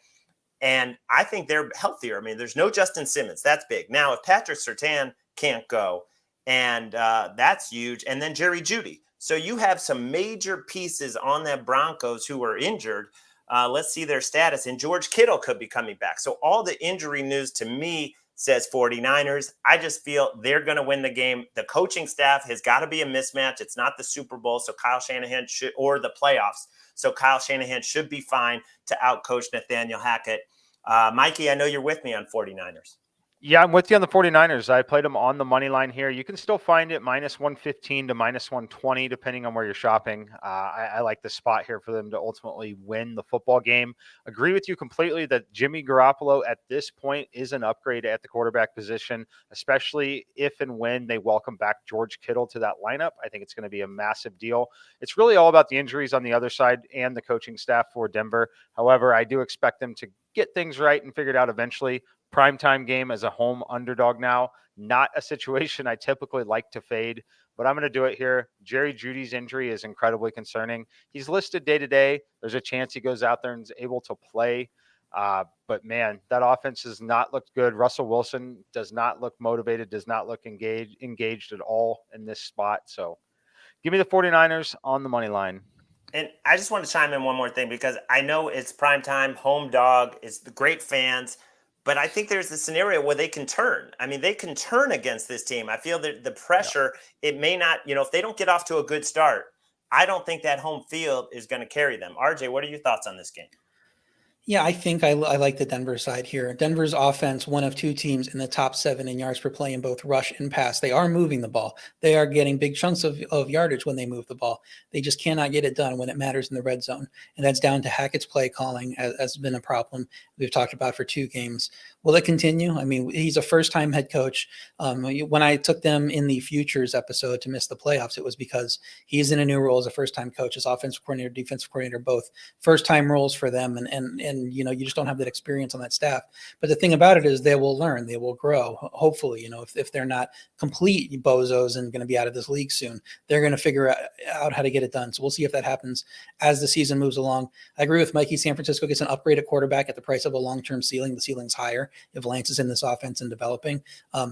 [SPEAKER 4] and I think they're healthier. I mean, there's no Justin Simmons. That's big. Now, if Patrick Surtain can't go, and that's huge, and then Jerry Jeudy. So you have some major pieces on that Broncos who are injured. Let's see their status. And George Kittle could be coming back. So all the injury news to me says 49ers. I just feel they're going to win the game. The coaching staff has got to be a mismatch. It's not the Super Bowl, so Kyle Shanahan should, or the playoffs. So Kyle Shanahan should be fine to outcoach Nathaniel Hackett. Mikey, I know you're with me on 49ers.
[SPEAKER 2] Yeah, I'm with you on the 49ers. I played them on the money line here. You can still find it minus 115 to minus 120, depending on where you're shopping. I like the spot here for them to ultimately win the football game. Agree with you completely that Jimmy Garoppolo at this point is an upgrade at the quarterback position, especially if and when they welcome back George Kittle to that lineup. I think it's going to be a massive deal. It's really all about the injuries on the other side and the coaching staff for Denver. However, I do expect them to get things right and figure it out eventually. Primetime game as a home underdog now, not a situation I typically like to fade, but I'm going to do it here. Jerry Jeudy's injury is incredibly concerning. He's listed day to day. There's a chance he goes out there and is able to play. But man, that offense has not looked good. Russell Wilson does not look motivated, does not look engaged at all in this spot. So give me the 49ers on the money line.
[SPEAKER 4] And I just want to chime in one more thing, because I know it's primetime, home dog, it's the great fans. But I think there's a scenario where they can turn. I mean, they can turn against this team. I feel that the pressure, it may not, if they don't get off to a good start, I don't think that home field is going to carry them. RJ, what are your thoughts on this game?
[SPEAKER 3] Yeah, I think I like the Denver side here. Denver's offense, one of two teams in the top 7 in yards per play in both rush and pass. They are moving the ball. They are getting big chunks of yardage when they move the ball. They just cannot get it done when it matters in the red zone. And that's down to Hackett's play calling has been a problem we've talked about for 2 games. Will it continue? I mean, he's a first-time head coach. When I took them in the futures episode to miss the playoffs, it was because he's in a new role as a first-time coach, as offensive coordinator, defensive coordinator, both first-time roles for them. And you just don't have that experience on that staff. But the thing about it is they will learn, they will grow. Hopefully, if they're not complete bozos and going to be out of this league soon, they're going to figure out how to get it done. So we'll see if that happens as the season moves along. I agree with Mikey. San Francisco gets an upgrade at quarterback at the price of a long-term ceiling. The ceiling's higher if Lance is in this offense and developing.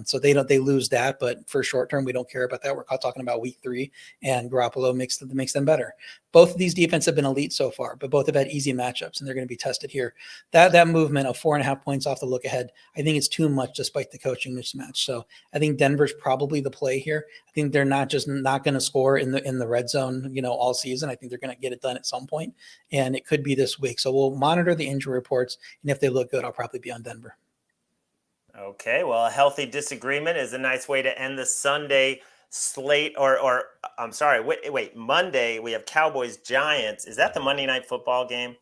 [SPEAKER 3] So they lose that, but for short term, we don't care about that. We're talking about week 3, and Garoppolo makes them better. Both of these defenses have been elite so far, but both have had easy matchups, and they're going to be tested here. That movement of 4.5 points off the look ahead, I think it's too much despite the coaching mismatch. So I think Denver's probably the play here. I think they're not going to score in the red zone, all season. I think they're going to get it done at some point, and it could be this week. So we'll monitor the injury reports, and if they look good, I'll probably be on Denver.
[SPEAKER 4] Okay, well, a healthy disagreement is a nice way to end the Sunday slate, or I'm sorry, wait, Monday we have Cowboys Giants. Is that the Monday Night Football game?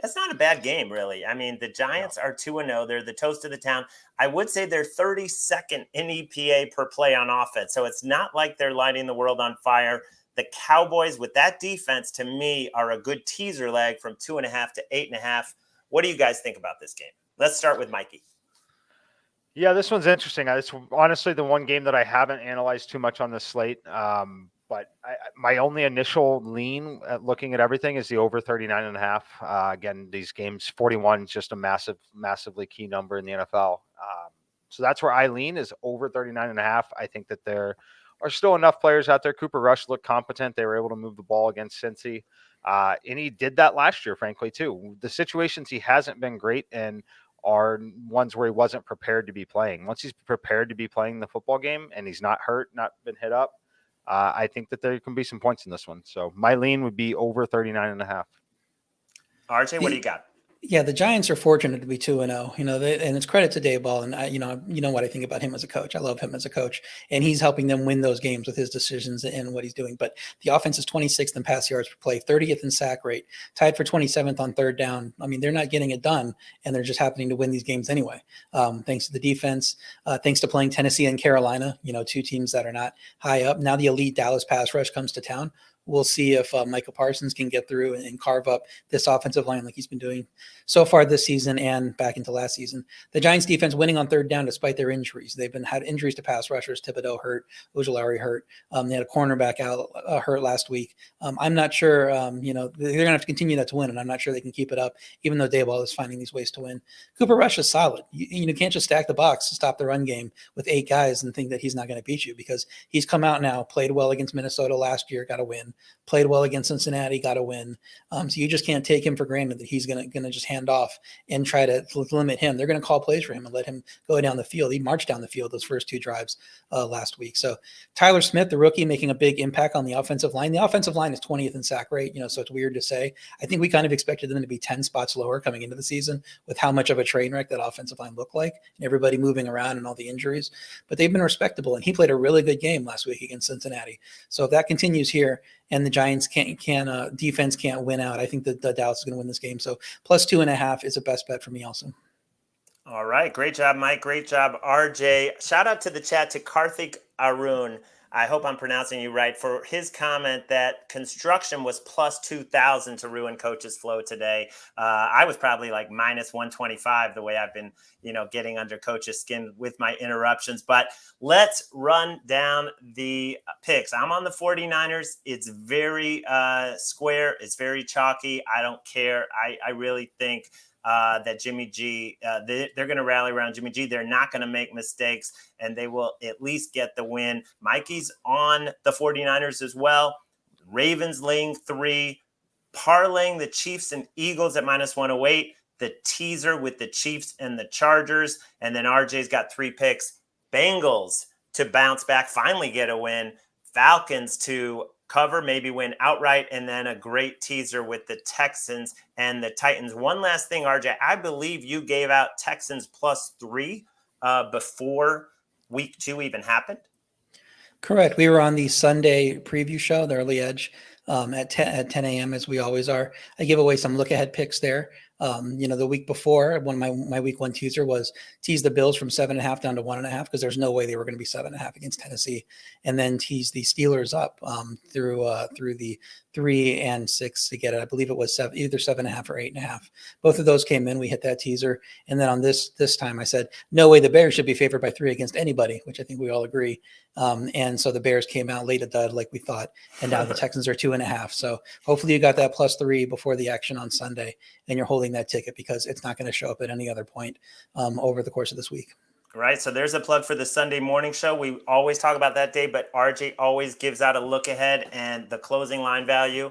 [SPEAKER 4] That's not a bad game, really. I mean, the Giants are 2-0. They're the toast of the town. I would say they're 32nd in EPA per play on offense. So it's not like they're lighting the world on fire. The Cowboys, with that defense, to me, are a good teaser leg from 2.5 to 8.5. What do you guys think about this game? Let's start with Mikey.
[SPEAKER 2] Yeah, this one's interesting. It's honestly the one game that I haven't analyzed too much on this slate. But my only initial lean at looking at everything is the over 39.5. Again, these games, 41 is just a massively key number in the NFL. So that's where I lean, is over 39.5. I think that there are still enough players out there. Cooper Rush looked competent. They were able to move the ball against Cincy. And he did that last year, frankly, too. The situations he hasn't been great in are ones where he wasn't prepared to be playing. Once he's prepared to be playing the football game and he's not hurt, not been hit up, I think that there can be some points in this one. So my lean would be over 39.5.
[SPEAKER 4] RJ, what do you got?
[SPEAKER 3] Yeah, the Giants are fortunate to be 2-0, and it's credit to Daboll. And you know what I think about him as a coach. I love him as a coach, and he's helping them win those games with his decisions and what he's doing. But the offense is 26th in pass yards per play, 30th in sack rate, tied for 27th on third down. I mean, they're not getting it done, and they're just happening to win these games anyway. Thanks to the defense, thanks to playing Tennessee and Carolina, 2 teams that are not high up. Now the elite Dallas pass rush comes to town. We'll see if Micah Parsons can get through and carve up this offensive line like he's been doing so far this season and back into last season. The Giants defense winning on third down despite their injuries. They've had injuries to pass rushers. Thibodeau hurt, Ojulari hurt. They had a cornerback out hurt last week. I'm not sure, they're going to have to continue that to win, and I'm not sure they can keep it up, even though Daboll is finding these ways to win. Cooper Rush is solid. You can't just stack the box to stop the run game with 8 guys and think that he's not going to beat you, because he's come out now, played well against Minnesota last year, got a win. win. Played well against Cincinnati, got a win. So you just can't take him for granted that he's gonna just hand off and try to limit him. They're gonna call plays for him and let him go down the field. He marched down the field those first 2 drives last week. So Tyler Smith, the rookie, making a big impact on the offensive line. The offensive line is 20th in sack rate, so it's weird to say. I think we kind of expected them to be 10 spots lower coming into the season with how much of a train wreck that offensive line looked like and everybody moving around and all the injuries. But they've been respectable, and he played a really good game last week against Cincinnati. So if that continues here and the Giants defense can't win out, I think that the Dallas is going to win this game. So +2.5 is a best bet for me also.
[SPEAKER 4] All right. Great job, Mike. Great job, RJ. Shout out to the chat to Karthik Arun. I hope I'm pronouncing you right, for his comment that construction was +2,000 to ruin Coach's flow today. I was probably like -125 the way I've been, getting under Coach's skin with my interruptions. But let's run down the picks. I'm on the 49ers. It's very square. It's very chalky. I don't care. I really think that Jimmy G, they're going to rally around Jimmy G. They're not going to make mistakes, and they will at least get the win. Mikey's on the 49ers as well. Ravens laying 3, parlaying the Chiefs and Eagles at -108, the teaser with the Chiefs and the Chargers, and then RJ's got 3 picks. Bengals to bounce back, finally get a win. Falcons to cover, maybe win outright, and then a great teaser with the Texans and the Titans. One last thing, RJ, I believe you gave out Texans +3 before week 2 even happened.
[SPEAKER 3] Correct. We were on the Sunday preview show, the Early Edge, at 10 a.m. as we always are. I give away some look-ahead picks there. The week before, my week 1 teaser was tease the Bills from 7.5 down to 1.5 because there's no way they were going to be 7.5 against Tennessee, and then tease the Steelers up through the 3 and 6 to get it. I believe it was either 7.5 or 8.5. Both of those came in. We hit that teaser, and then on this time I said no way the Bears should be favored by 3 against anybody, which I think we all agree. And so the Bears came out late a dud like we thought, and now the Texans are 2.5. So hopefully you got that +3 before the action on Sunday, and you're holding that ticket because it's not going to show up at any other point over the course of this week.
[SPEAKER 4] Right. So there's a plug for the Sunday morning show. We always talk about that day, but RJ always gives out a look ahead and the closing line value.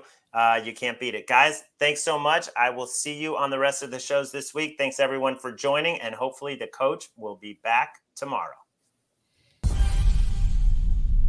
[SPEAKER 4] You can't beat it. Guys, thanks so much. I will see you on the rest of the shows this week. Thanks everyone for joining, and hopefully the coach will be back tomorrow.